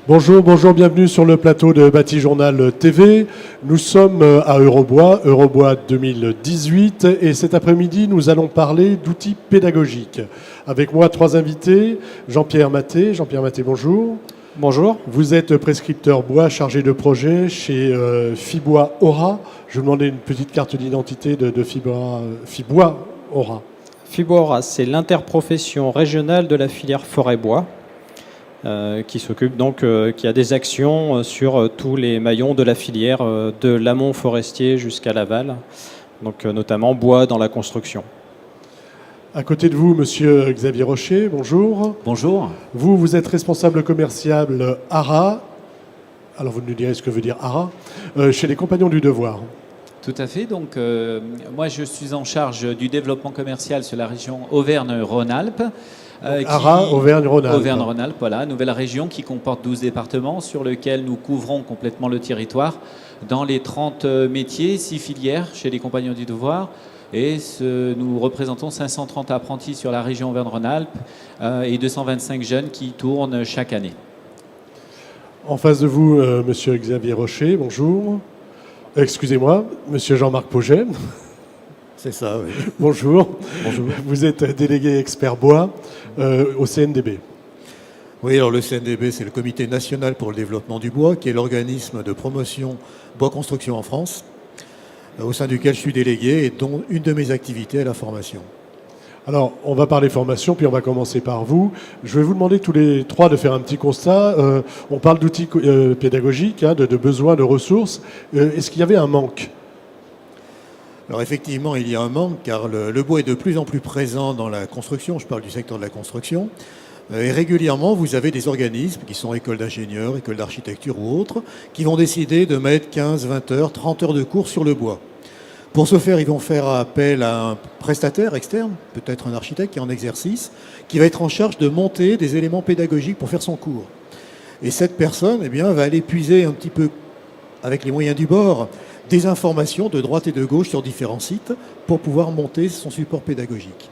Bonjour, bienvenue sur le plateau de Bâti-Journal TV. Nous sommes à Eurobois 2018 et cet après-midi, nous allons parler d'outils pédagogiques. Avec moi, 3 invités. Jean-Pierre Maté. Jean-Pierre Maté, bonjour. Bonjour. Vous êtes prescripteur bois, chargé de projet chez Fibois Aura. Je vous demandais une petite carte d'identité de Fibois Aura. Fibois Aura, c'est l'interprofession régionale de la filière forêt-bois. Qui s'occupe donc, qui a des actions sur tous les maillons de la filière, de l'amont forestier jusqu'à l'aval, donc notamment bois dans la construction. À côté de vous, monsieur Xavier Rocher, bonjour. Bonjour. Vous êtes responsable commercial ARA, alors vous nous direz ce que veut dire ARA, chez les Compagnons du Devoir. Tout à fait. Donc, moi, je suis en charge du développement commercial sur la région Auvergne-Rhône-Alpes. ARA, Auvergne-Rhône-Alpes. Auvergne-Rhône-Alpes, voilà, nouvelle région qui comporte 12 départements sur lesquels nous couvrons complètement le territoire dans les 30 métiers, 6 filières chez les Compagnons du Devoir. Et nous représentons 530 apprentis sur la région Auvergne-Rhône-Alpes et 225 jeunes qui tournent chaque année. En face de vous, monsieur Xavier Rocher, bonjour. Excusez-moi, monsieur Jean-Marc Pauget. C'est ça, oui. Bonjour. Bonjour. Vous êtes délégué expert bois au CNDB. Oui, alors le CNDB, c'est le Comité national pour le développement du bois, qui est l'organisme de promotion bois construction en France, au sein duquel je suis délégué et dont une de mes activités est la formation. Alors, on va parler formation, puis on va commencer par vous. Je vais vous demander tous les 3 de faire un petit constat. On parle d'outils pédagogiques, de besoins, de ressources. Est-ce qu'il y avait un manque ? Alors effectivement, il y a un manque, car le bois est de plus en plus présent dans la construction, je parle du secteur de la construction, et régulièrement, vous avez des organismes qui sont écoles d'ingénieurs, écoles d'architecture ou autres, qui vont décider de mettre 15, 20 heures, 30 heures de cours sur le bois. Pour ce faire, ils vont faire appel à un prestataire externe, peut-être un architecte qui est en exercice, qui va être en charge de monter des éléments pédagogiques pour faire son cours. Et cette personne, va aller puiser un petit peu, avec les moyens du bord, des informations de droite et de gauche sur différents sites pour pouvoir monter son support pédagogique.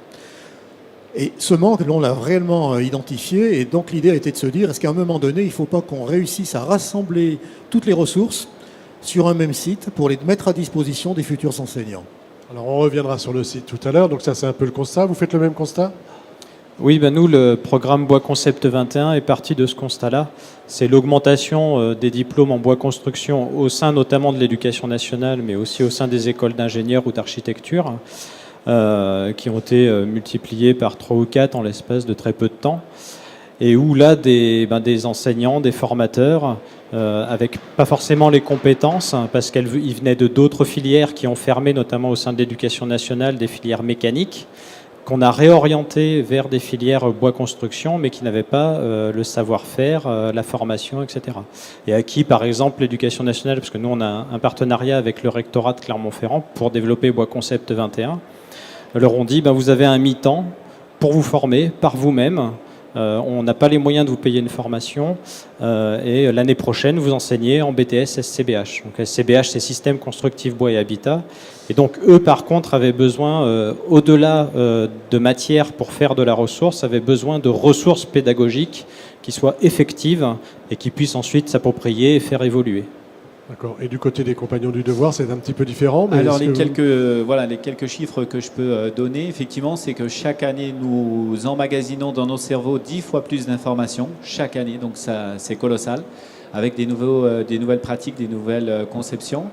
Et ce manque, on l'a réellement identifié, et donc l'idée a été de se dire, est-ce qu'à un moment donné, il ne faut pas qu'on réussisse à rassembler toutes les ressources sur un même site pour les mettre à disposition des futurs enseignants. Alors on reviendra sur le site tout à l'heure, donc ça c'est un peu le constat. Vous faites le même constat ? Oui, nous, le programme Bois Concept 21 est parti de ce constat-là. C'est l'augmentation des diplômes en bois construction au sein notamment de l'éducation nationale, mais aussi au sein des écoles d'ingénieurs ou d'architecture, qui ont été multipliés par 3 ou 4 en l'espace de très peu de temps. Et où là, des enseignants, des formateurs, avec pas forcément les compétences, parce qu'ils venaient de d'autres filières qui ont fermé, notamment au sein de l'éducation nationale, des filières mécaniques, qu'on a réorienté vers des filières bois construction, mais qui n'avaient pas le savoir-faire, la formation, etc. Et à qui, par exemple, l'éducation nationale, parce que nous, on a un partenariat avec le rectorat de Clermont-Ferrand pour développer Bois Concept 21, leur ont dit, vous avez un mi-temps pour vous former par vous-même. On n'a pas les moyens de vous payer une formation et l'année prochaine, vous enseignez en BTS SCBH. Donc SCBH, c'est Système Constructif Bois et Habitat. Et donc eux, par contre, avaient besoin, au-delà de matières pour faire de la ressource, avaient besoin de ressources pédagogiques qui soient effectives et qui puissent ensuite s'approprier et faire évoluer. D'accord. Et du côté des Compagnons du Devoir, c'est un petit peu différent. Mais alors les quelques chiffres que je peux donner, effectivement, c'est que chaque année, nous emmagasinons dans nos cerveaux 10 fois plus d'informations, chaque année, donc ça c'est colossal, avec des nouvelles pratiques, des nouvelles conceptions.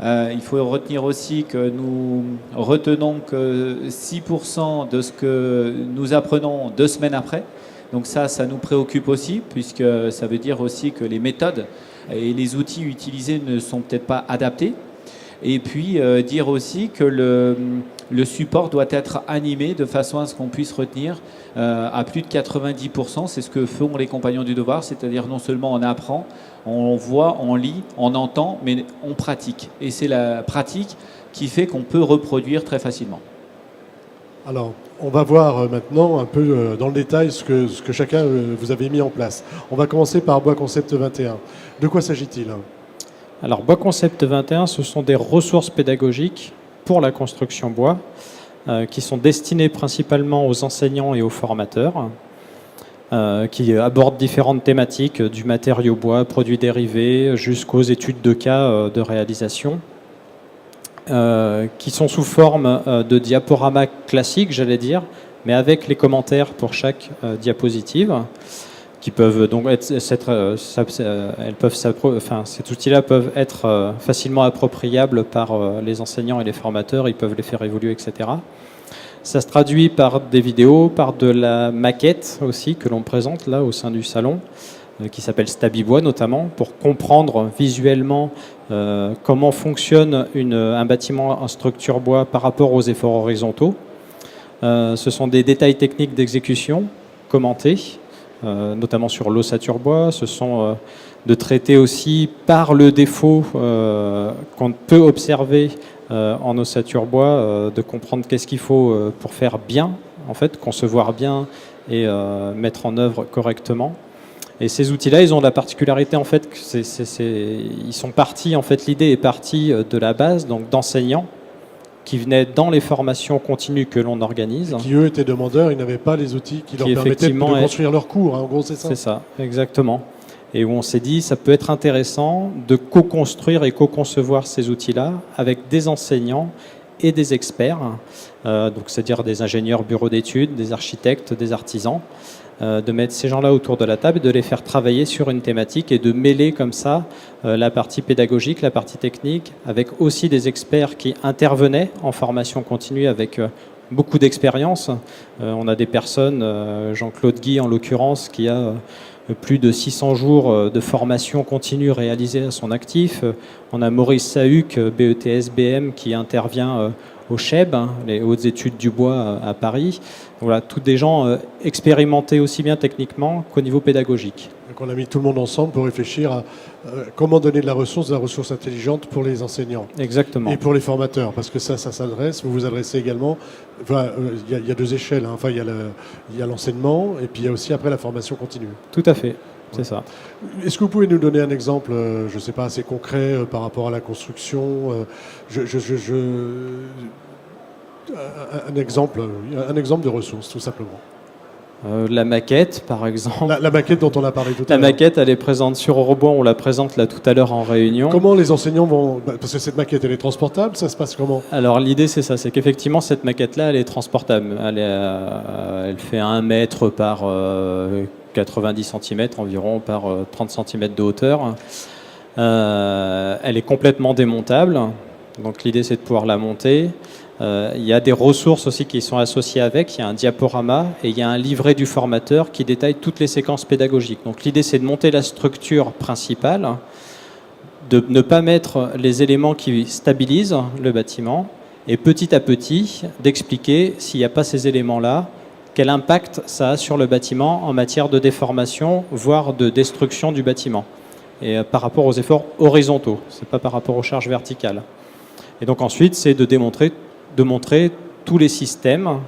Il faut retenir aussi que nous retenons que 6% de ce que nous apprenons 2 semaines après. Donc ça nous préoccupe aussi, puisque ça veut dire aussi que les méthodes et les outils utilisés ne sont peut-être pas adaptés. Et puis dire aussi que le support doit être animé de façon à ce qu'on puisse retenir à plus de 90%. C'est ce que font les Compagnons du Devoir, c'est-à-dire non seulement on apprend, on voit, on lit, on entend, mais on pratique. Et c'est la pratique qui fait qu'on peut reproduire très facilement. Alors, on va voir maintenant un peu dans le détail ce que chacun vous avez mis en place. On va commencer par Bois Concept 21. De quoi s'agit-il ? Alors, Bois Concept 21, ce sont des ressources pédagogiques pour la construction bois qui sont destinées principalement aux enseignants et aux formateurs. qui aborde différentes thématiques, du matériau bois, produits dérivés, jusqu'aux études de cas de réalisation, qui sont sous forme de diaporamas classiques, j'allais dire, mais avec les commentaires pour chaque diapositive, qui peuvent donc ces outils-là peuvent être facilement appropriables par les enseignants et les formateurs, ils peuvent les faire évoluer, etc. Ça se traduit par des vidéos, par de la maquette aussi que l'on présente là au sein du salon, qui s'appelle Stabibois notamment, pour comprendre visuellement comment fonctionne un bâtiment en structure bois par rapport aux efforts horizontaux. Ce sont des détails techniques d'exécution commentés, notamment sur l'ossature bois. Ce sont de traiter aussi par le défaut qu'on peut observer en ossature bois, de comprendre qu'est-ce qu'il faut pour faire bien, en fait, concevoir bien et mettre en œuvre correctement. Et ces outils-là, ils ont la particularité en fait que ils sont partis, en fait, l'idée est partie de la base, donc d'enseignants qui venaient dans les formations continues que l'on organise. Qui eux étaient demandeurs, ils n'avaient pas les outils qui leur permettaient de construire leurs cours. Hein, en gros, c'est ça. C'est ça, exactement. Et où on s'est dit, ça peut être intéressant de co-construire et co-concevoir ces outils-là avec des enseignants et des experts, donc c'est-à-dire des ingénieurs bureaux d'études, des architectes, des artisans, de mettre ces gens-là autour de la table, de les faire travailler sur une thématique et de mêler comme ça la partie pédagogique, la partie technique, avec aussi des experts qui intervenaient en formation continue avec beaucoup d'expérience. On a des personnes, Jean-Claude Guy en l'occurrence, qui a plus de 600 jours de formation continue réalisée à son actif. On a Maurice Sahuc, BETS-BM, qui intervient au CHEB, les hautes études du bois à Paris. Voilà, tous des gens expérimentés aussi bien techniquement qu'au niveau pédagogique. Donc on a mis tout le monde ensemble pour réfléchir à comment donner de la ressource intelligente pour les enseignants. Exactement. Et pour les formateurs, parce que ça s'adresse, vous vous adressez également, enfin, il y a deux échelles, hein. Enfin, il y a l'enseignement et puis il y a aussi après la formation continue. Tout à fait, c'est ça. Est-ce que vous pouvez nous donner un exemple, je ne sais pas, assez concret par rapport à la construction un exemple de ressources, tout simplement. La maquette, par exemple. La maquette dont on a parlé tout à l'heure. La maquette, elle est présente sur Eurobois, on la présente là tout à l'heure en réunion. Comment les enseignants vont... Parce que cette maquette, elle est transportable, ça se passe comment? Alors l'idée, c'est ça, c'est qu'effectivement, cette maquette-là, elle est transportable. Elle fait 1 mètre par 90 cm environ, par 30 cm de hauteur. Elle est complètement démontable, donc l'idée, c'est de pouvoir la monter. Il y a des ressources aussi qui sont associées avec, il y a un diaporama et il y a un livret du formateur qui détaille toutes les séquences pédagogiques. Donc l'idée c'est de monter la structure principale, de ne pas mettre les éléments qui stabilisent le bâtiment et petit à petit d'expliquer s'il n'y a pas ces éléments-là, quel impact ça a sur le bâtiment en matière de déformation, voire de destruction du bâtiment. Et par rapport aux efforts horizontaux, c'est pas par rapport aux charges verticales. Et donc ensuite c'est de montrer tous les systèmes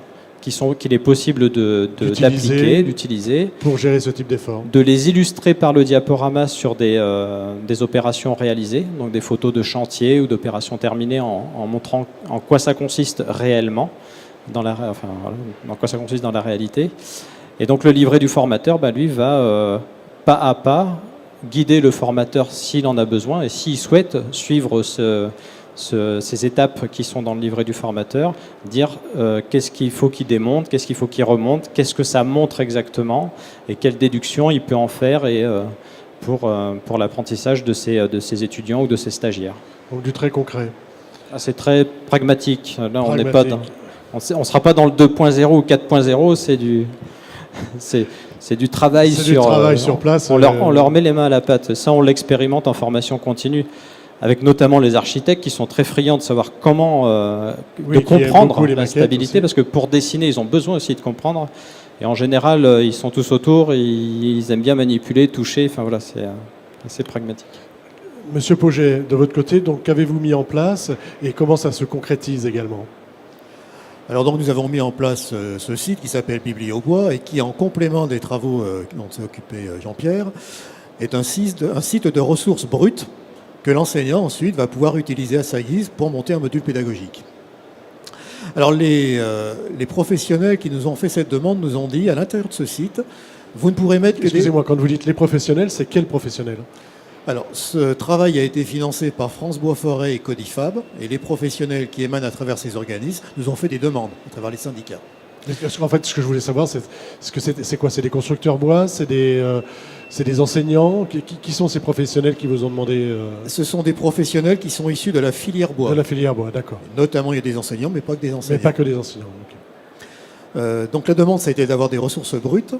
qu'il est possible d'appliquer, d'utiliser. Pour gérer ce type d'effort. De les illustrer par le diaporama sur des opérations réalisées, donc des photos de chantier ou d'opérations terminées en montrant en quoi ça consiste réellement, en quoi ça consiste dans la réalité. Et donc le livret du formateur, lui, va pas à pas guider le formateur s'il en a besoin et s'il souhaite suivre ces étapes qui sont dans le livret du formateur, dire qu'est-ce qu'il faut qu'il démonte, qu'est-ce qu'il faut qu'il remonte, qu'est-ce que ça montre exactement et quelle déduction il peut en faire pour l'apprentissage de ses étudiants ou de ses stagiaires. Donc du très concret. C'est très pragmatique. Là, on n'est pas on sera pas dans le 2.0 ou 4.0, c'est du travail sur place. On leur met les mains à la pâte. Ça, on l'expérimente en formation continue, avec notamment les architectes qui sont très friands de savoir comment de comprendre la stabilité, parce que pour dessiner, ils ont besoin aussi de comprendre. Et en général, ils sont tous autour, ils aiment bien manipuler, toucher. Enfin voilà, c'est assez pragmatique. Monsieur Pauget, de votre côté, donc qu'avez-vous mis en place et comment ça se concrétise également? Alors donc nous avons mis en place ce site qui s'appelle Bibliobois et qui, en complément des travaux dont s'est occupé Jean-Pierre, est un site de ressources brutes que l'enseignant ensuite va pouvoir utiliser à sa guise pour monter un module pédagogique. Alors les professionnels qui nous ont fait cette demande nous ont dit, à l'intérieur de ce site, Vous ne pourrez mettre que des... Excusez-moi, quand vous dites les professionnels, c'est quels professionnels? Alors, ce travail a été financé par France Bois Forêt et Codifab, et les professionnels qui émanent à travers ces organismes nous ont fait des demandes à travers les syndicats. En fait, ce que je voulais savoir, c'est quoi? C'est des constructeurs bois? C'est des enseignants? Qui sont ces professionnels qui vous ont demandé Ce sont des professionnels qui sont issus de la filière bois. De la filière bois, d'accord. Notamment, il y a des enseignants, mais pas que des Mais enseignants. pas que des enseignants. Ok. Donc la demande, ça a été d'avoir des ressources brutes.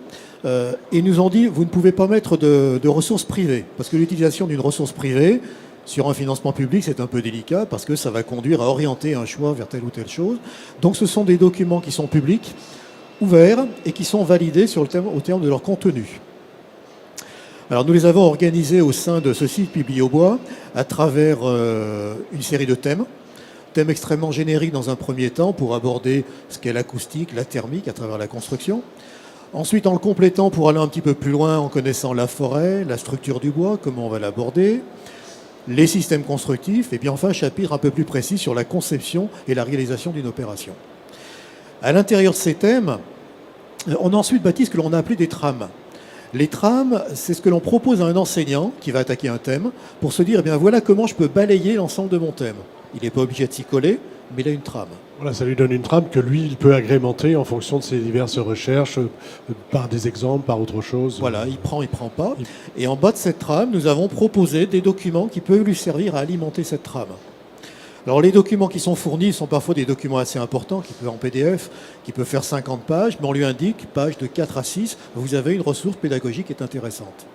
Ils nous ont dit, vous ne pouvez pas mettre de ressources privées, parce que l'utilisation d'une ressource privée sur un financement public, c'est un peu délicat, parce que ça va conduire à orienter un choix vers telle ou telle chose. Donc ce sont des documents qui sont publics, ouverts, et qui sont validés au terme de leur contenu. Alors nous les avons organisés au sein de ce site Bibliobois à travers une série de thèmes extrêmement génériques dans un premier temps pour aborder ce qu'est l'acoustique, la thermique à travers la construction. Ensuite, en le complétant pour aller un petit peu plus loin en connaissant la forêt, la structure du bois, comment on va l'aborder, les systèmes constructifs, et puis enfin un chapitre un peu plus précis sur la conception et la réalisation d'une opération. À l'intérieur de ces thèmes, on a ensuite bâti ce que l'on a appelé des trames. Les trames, c'est ce que l'on propose à un enseignant qui va attaquer un thème pour se dire, eh bien voilà comment je peux balayer l'ensemble de mon thème. Il n'est pas obligé de s'y coller, mais il a une trame. Voilà, ça lui donne une trame que lui, il peut agrémenter en fonction de ses diverses recherches, par des exemples, par autre chose. Voilà, il prend pas. Et en bas de cette trame, nous avons proposé des documents qui peuvent lui servir à alimenter cette trame. Alors les documents qui sont fournis sont parfois des documents assez importants, qui peuvent en PDF, qui peuvent faire 50 pages, mais on lui indique, page de 4 à 6, vous avez une ressource pédagogique qui est intéressante.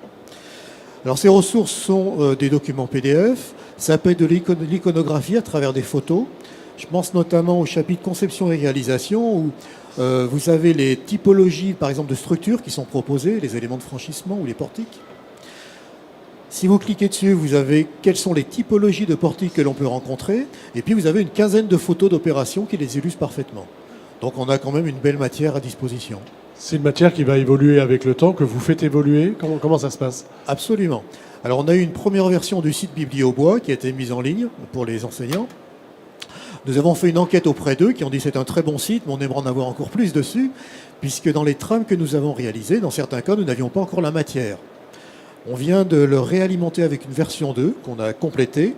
Alors ces ressources sont des documents PDF, ça peut être de l'iconographie à travers des photos. Je pense notamment au chapitre conception et réalisation où vous avez les typologies, par exemple, de structures qui sont proposées, les éléments de franchissement ou les portiques. Si vous cliquez dessus, vous avez quelles sont les typologies de portiques que l'on peut rencontrer, et puis vous avez une quinzaine de photos d'opérations qui les illustrent parfaitement. Donc on a quand même une belle matière à disposition. C'est une matière qui va évoluer avec le temps, que vous faites évoluer. Comment ça se passe? Absolument. Alors on a eu une première version du site Bibliobois qui a été mise en ligne pour les enseignants. Nous avons fait une enquête auprès d'eux qui ont dit c'est un très bon site, mais on aimerait en avoir encore plus dessus, puisque dans les trames que nous avons réalisées, dans certains cas, nous n'avions pas encore la matière. On vient de le réalimenter avec une version 2 qu'on a complétée,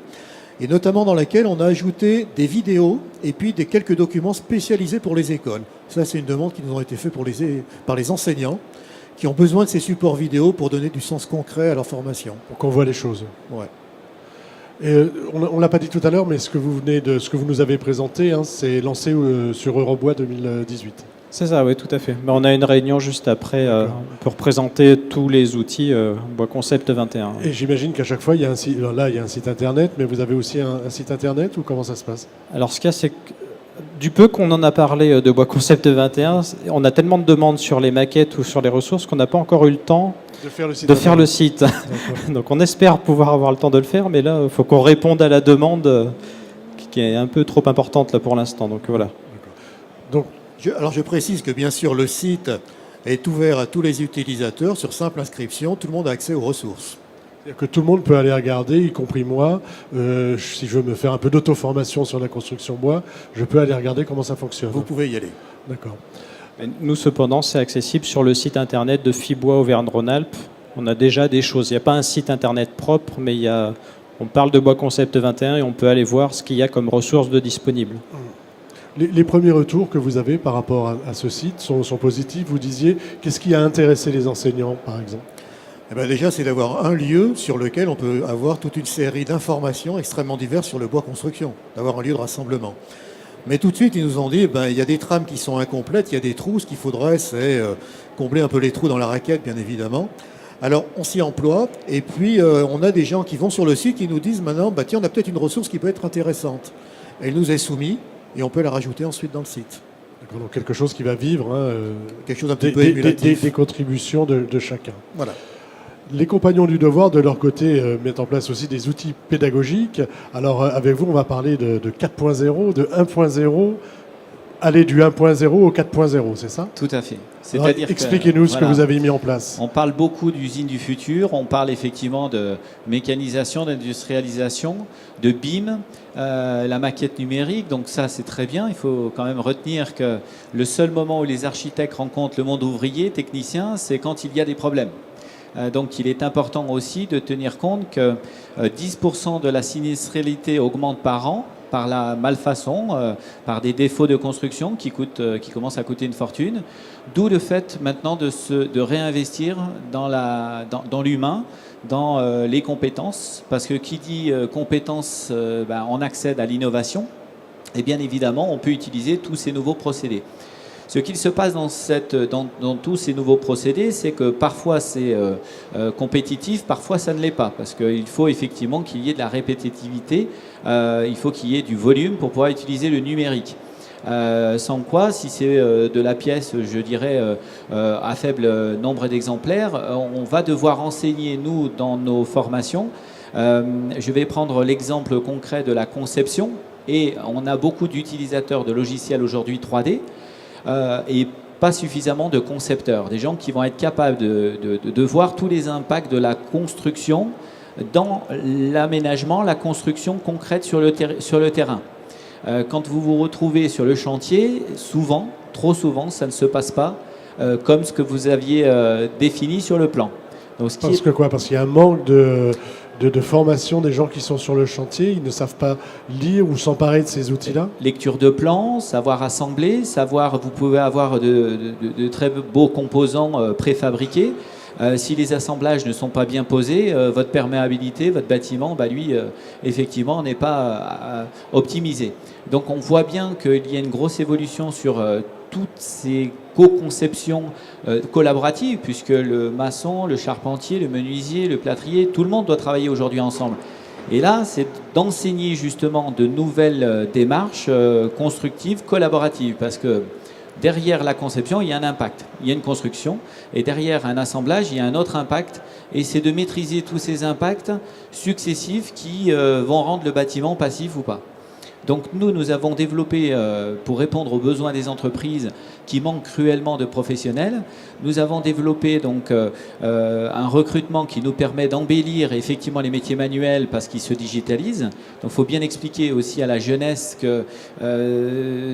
et notamment dans laquelle on a ajouté des vidéos et puis quelques documents spécialisés pour les écoles. Ça, c'est une demande qui nous a été faite par les enseignants qui ont besoin de ces supports vidéo pour donner du sens concret à leur formation. Pour qu'on voit les choses. Ouais. Et on ne l'a pas dit tout à l'heure, mais ce que vous nous avez présenté, hein, c'est lancé sur Eurobois 2018. C'est ça, oui, tout à fait. Mais on a une réunion juste après pour présenter tous les outils Bois Concept 21. Et j'imagine qu'à chaque fois, il y a un site, là, il y a un site internet, mais vous avez aussi un site internet, ou comment ça se passe? Alors, ce qu'il y a, c'est que du peu qu'on en a parlé de Bois Concept 21, on a tellement de demandes sur les maquettes ou sur les ressources qu'on n'a pas encore eu le temps de faire le site. Donc, on espère pouvoir avoir le temps de le faire, mais là, il faut qu'on réponde à la demande qui est un peu trop importante là pour l'instant. Donc, voilà. Donc, alors je précise que bien sûr le site est ouvert à tous les utilisateurs sur simple inscription, tout le monde a accès aux ressources. C'est-à-dire que tout le monde peut aller regarder, y compris moi. Si je veux me faire un peu d'auto-formation sur la construction bois, je peux aller regarder comment ça fonctionne. Vous pouvez y aller. D'accord. Nous, cependant, c'est accessible sur le site internet de Fibois Auvergne-Rhône-Alpes. On a déjà des choses. Il n'y a pas un site internet propre, mais on parle de Bois Concept 21 et on peut aller voir ce qu'il y a comme ressources de disponibles. Les premiers retours que vous avez par rapport à ce site sont positifs. Vous disiez, qu'est-ce qui a intéressé les enseignants, par exemple? Eh bien déjà, c'est d'avoir un lieu sur lequel on peut avoir toute une série d'informations extrêmement diverses sur le bois construction, d'avoir un lieu de rassemblement. Mais tout de suite, ils nous ont dit, il y a des trames qui sont incomplètes, il y a des trous, ce qu'il faudrait, c'est combler un peu les trous dans la raquette, bien évidemment. Alors, on s'y emploie, et puis on a des gens qui vont sur le site qui nous disent maintenant, tiens, on a peut-être une ressource qui peut être intéressante. Elle nous est soumise, et on peut la rajouter ensuite dans le site. D'accord, donc quelque chose qui va vivre, hein, quelque chose un petit peu émulatif. Des contributions de chacun. Voilà. Les compagnons du devoir, de leur côté, mettent en place aussi des outils pédagogiques. Alors, avec vous, on va parler de 4.0, de 1.0. aller du 1.0 au 4.0, c'est ça? Tout à fait. Alors, C'est-à-dire que, expliquez-nous ce que voilà, vous avez mis en place. on parle beaucoup d'usines du futur, on parle effectivement de mécanisation, d'industrialisation, de BIM, la maquette numérique. Donc ça, c'est très bien. Il faut quand même retenir que le seul moment où les architectes rencontrent le monde ouvrier, technicien, c'est quand il y a des problèmes. Donc il est important aussi de tenir compte que 10% de la sinistralité augmente par an par la malfaçon, par des défauts de construction qui commencent à coûter une fortune. D'où le fait maintenant de réinvestir dans l'humain, dans les compétences, parce que qui dit compétences, on accède à l'innovation, et bien évidemment on peut utiliser tous ces nouveaux procédés. Ce qu'il se passe dans tous ces nouveaux procédés, c'est que parfois c'est compétitif, parfois ça ne l'est pas, parce qu'il faut effectivement qu'il y ait de la répétitivité, il faut qu'il y ait du volume pour pouvoir utiliser le numérique. Sans quoi, si c'est de la pièce, je dirais, à faible nombre d'exemplaires, on va devoir enseigner, nous, dans nos formations. Je vais prendre l'exemple concret de la conception, et on a beaucoup d'utilisateurs de logiciels aujourd'hui 3D, et pas suffisamment de concepteurs, des gens qui vont être capables de voir tous les impacts de la construction dans l'aménagement, la construction concrète sur le terrain. Quand vous vous retrouvez sur le chantier, souvent, trop souvent, ça ne se passe pas comme ce que vous aviez défini sur le plan. Donc, Parce qu'il y a un manque de formation des gens qui sont sur le chantier, ils ne savent pas lire ou s'emparer de ces outils-là? Lecture de plans, savoir assembler, vous pouvez avoir de très beaux composants préfabriqués. Si les assemblages ne sont pas bien posés, votre perméabilité, votre bâtiment, lui, effectivement, n'est pas optimisé. Donc on voit bien qu'il y a une grosse évolution sur toutes ces co-conceptions collaboratives, puisque le maçon, le charpentier, le menuisier, le plâtrier, tout le monde doit travailler aujourd'hui ensemble. Et là, c'est d'enseigner justement de nouvelles démarches constructives, collaboratives, parce que derrière la conception, il y a un impact, il y a une construction, et derrière un assemblage, il y a un autre impact, et c'est de maîtriser tous ces impacts successifs qui vont rendre le bâtiment passif ou pas. Donc nous avons développé, pour répondre aux besoins des entreprises qui manquent cruellement de professionnels, nous avons développé donc un recrutement qui nous permet d'embellir effectivement les métiers manuels parce qu'ils se digitalisent. Donc il faut bien expliquer aussi à la jeunesse que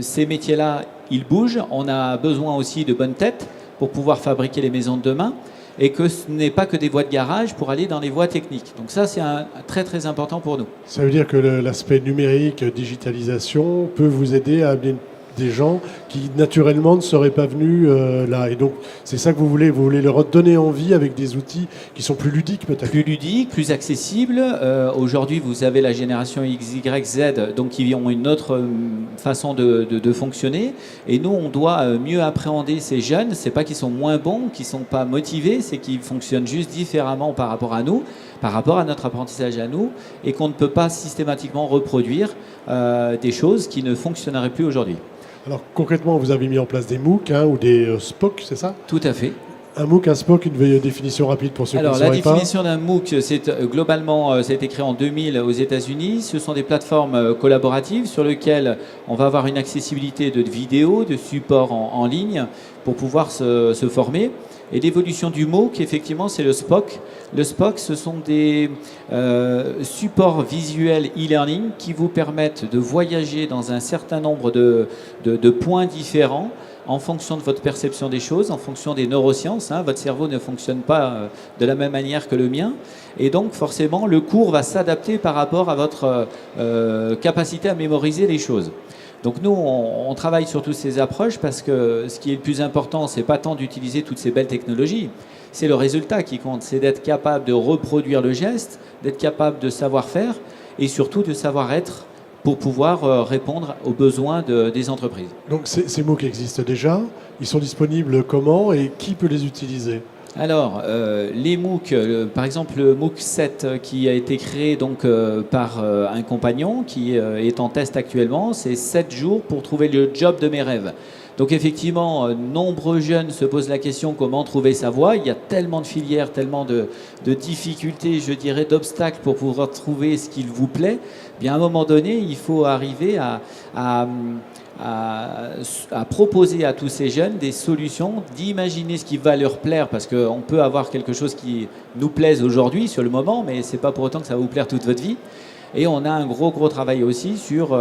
ces métiers-là, ils bougent. On a besoin aussi de bonnes têtes pour pouvoir fabriquer les maisons de demain, et que ce n'est pas que des voies de garage pour aller dans les voies techniques. Donc ça, c'est très très important pour nous. Ça veut dire que l'aspect numérique, digitalisation, peut vous aider à amener des gens qui naturellement ne seraient pas venus là. Et donc c'est ça que vous voulez leur donner envie avec des outils qui sont plus ludiques peut-être. Plus ludiques, plus accessibles. Aujourd'hui, vous avez la génération X, Y, Z, donc qui ont une autre façon de fonctionner. Et nous, on doit mieux appréhender ces jeunes. C'est pas qu'ils sont moins bons, qu'ils sont pas motivés, c'est qu'ils fonctionnent juste différemment par rapport à nous, par rapport à notre apprentissage à nous, et qu'on ne peut pas systématiquement reproduire des choses qui ne fonctionneraient plus aujourd'hui. Alors concrètement, vous avez mis en place des MOOC ou des SPOC, c'est ça? Tout à fait. Un MOOC, un SPOC, une définition rapide pour ceux qui ne sauraient pas. Alors la définition d'un MOOC, globalement, ça a été créé en 2000 aux États-Unis. Ce sont des plateformes collaboratives sur lesquelles on va avoir une accessibilité de vidéos, de supports en ligne pour pouvoir se former. Et l'évolution du MOOC, effectivement, c'est le SPOC. Le SPOC, ce sont des supports visuels e-learning qui vous permettent de voyager dans un certain nombre de points différents en fonction de votre perception des choses, en fonction des neurosciences. Votre cerveau ne fonctionne pas de la même manière que le mien. Et donc, forcément, le cours va s'adapter par rapport à votre capacité à mémoriser les choses. Donc nous, on travaille sur toutes ces approches parce que ce qui est le plus important, c'est pas tant d'utiliser toutes ces belles technologies, c'est le résultat qui compte, c'est d'être capable de reproduire le geste, d'être capable de savoir-faire et surtout de savoir-être pour pouvoir répondre aux besoins des entreprises. Donc ces MOOC existent déjà, ils sont disponibles comment et qui peut les utiliser ? Alors, les MOOC, par exemple le MOOC 7 qui a été créé donc, par un compagnon qui est en test actuellement, c'est 7 jours pour trouver le job de mes rêves. Donc effectivement, nombreux jeunes se posent la question comment trouver sa voie. Il y a tellement de filières, tellement de difficultés, je dirais, d'obstacles pour pouvoir trouver ce qu'il vous plaît. Bien, à un moment donné, il faut arriver à à proposer à tous ces jeunes des solutions, d'imaginer ce qui va leur plaire, parce qu'on peut avoir quelque chose qui nous plaise aujourd'hui, sur le moment, mais ce n'est pas pour autant que ça va vous plaire toute votre vie. Et on a un gros travail aussi sur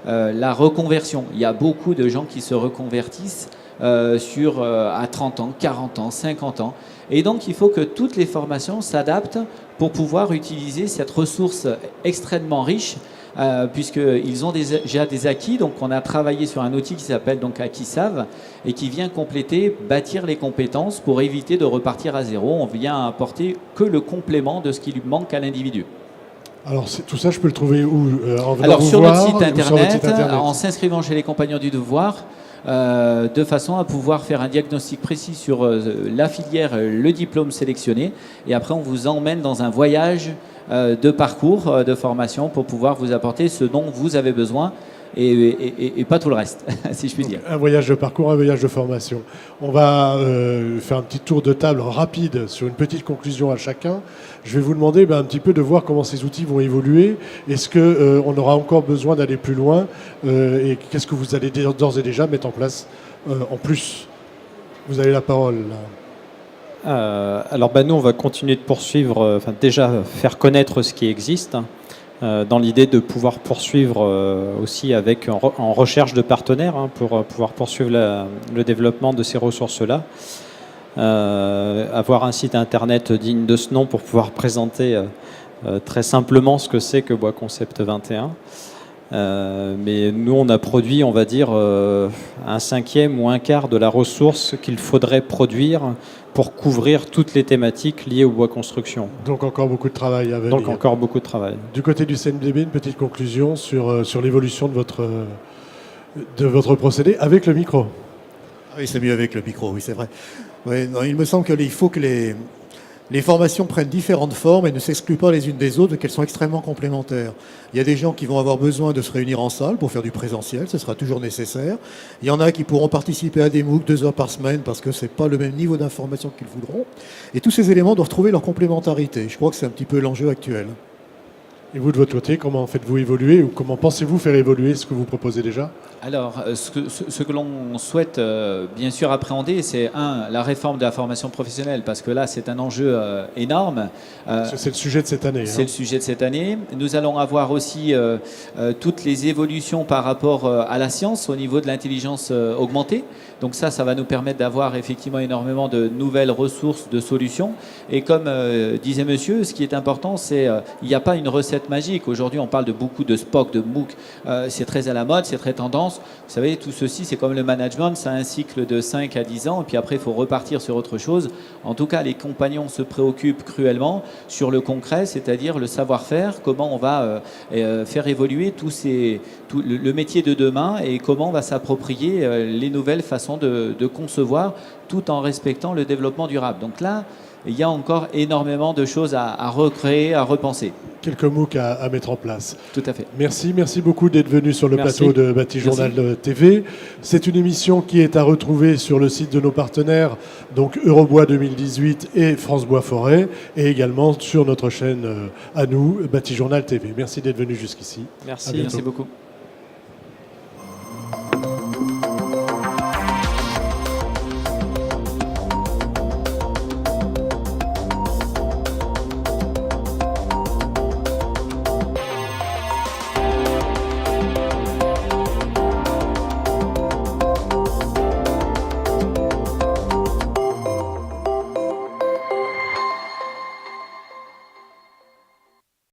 la reconversion. Il y a beaucoup de gens qui se reconvertissent à 30 ans, 40 ans, 50 ans. Et donc, il faut que toutes les formations s'adaptent pour pouvoir utiliser cette ressource extrêmement riche, puisqu'ils ont déjà des acquis. Donc, on a travaillé sur un outil qui s'appelle donc Acquisave et qui vient compléter, bâtir les compétences pour éviter de repartir à zéro. On vient apporter que le complément de ce qui lui manque à l'individu. Alors, tout ça, je peux le trouver où Alors, sur notre site internet, en s'inscrivant chez les Compagnons du Devoir, de façon à pouvoir faire un diagnostic précis sur la filière, le diplôme sélectionné. Et après, on vous emmène dans un voyage de parcours, de formation, pour pouvoir vous apporter ce dont vous avez besoin et pas tout le reste, si je puis dire. Un voyage de parcours, un voyage de formation. On va faire un petit tour de table rapide sur une petite conclusion à chacun. Je vais vous demander un petit peu de voir comment ces outils vont évoluer. Est-ce qu'on aura encore besoin d'aller plus loin et qu'est-ce que vous allez d'ores et déjà mettre en place en plus? Vous avez la parole. Alors nous, on va continuer de poursuivre, déjà faire connaître ce qui existe, dans l'idée de pouvoir poursuivre aussi en recherche de partenaires pour pouvoir poursuivre le développement de ces ressources-là. Avoir un site internet digne de ce nom pour pouvoir présenter très simplement ce que c'est que Bois Concept 21. Mais nous, on a produit, on va dire, un cinquième ou un quart de la ressource qu'il faudrait produire pour couvrir toutes les thématiques liées au bois construction. Donc encore beaucoup de travail à venir. Donc encore beaucoup de travail. Du côté du CNDB, une petite conclusion sur l'évolution de votre procédé avec le micro. Ah oui, c'est mieux avec le micro, oui, c'est vrai. Oui, non, il me semble qu'il faut que les formations prennent différentes formes et ne s'excluent pas les unes des autres, qu'elles sont extrêmement complémentaires. Il y a des gens qui vont avoir besoin de se réunir en salle pour faire du présentiel, ce sera toujours nécessaire. Il y en a qui pourront participer à des MOOC 2 heures par semaine parce que ce n'est pas le même niveau d'information qu'ils voudront. Et tous ces éléments doivent trouver leur complémentarité. Je crois que c'est un petit peu l'enjeu actuel. Et vous, de votre côté, comment faites-vous évoluer ou comment pensez-vous faire évoluer ce que vous proposez déjà ? Alors, ce que l'on souhaite bien sûr appréhender, c'est la réforme de la formation professionnelle, parce que là, c'est un enjeu énorme. C'est le sujet de cette année. C'est le sujet de cette année. Nous allons avoir aussi toutes les évolutions par rapport à la science au niveau de l'intelligence augmentée. Donc ça va nous permettre d'avoir effectivement énormément de nouvelles ressources, de solutions. Et comme disait monsieur, ce qui est important, c'est il n'y a pas une recette magique. Aujourd'hui, on parle de beaucoup de SPOC, de MOOC. C'est très à la mode, c'est très tendance. Vous savez, tout ceci, c'est comme le management, ça a un cycle de 5 à 10 ans, et puis après, il faut repartir sur autre chose. En tout cas, les compagnons se préoccupent cruellement sur le concret, c'est-à-dire le savoir-faire, comment on va faire évoluer le métier de demain et comment on va s'approprier les nouvelles façons de concevoir tout en respectant le développement durable. Donc là, il y a encore énormément de choses à recréer, à repenser. Quelques MOOC à mettre en place. Tout à fait. Merci beaucoup d'être venu sur le plateau de Batijournal TV. C'est une émission qui est à retrouver sur le site de nos partenaires, donc Eurobois 2018 et France Bois Forêt, et également sur notre chaîne à nous, Batijournal TV. Merci d'être venu jusqu'ici. Merci beaucoup.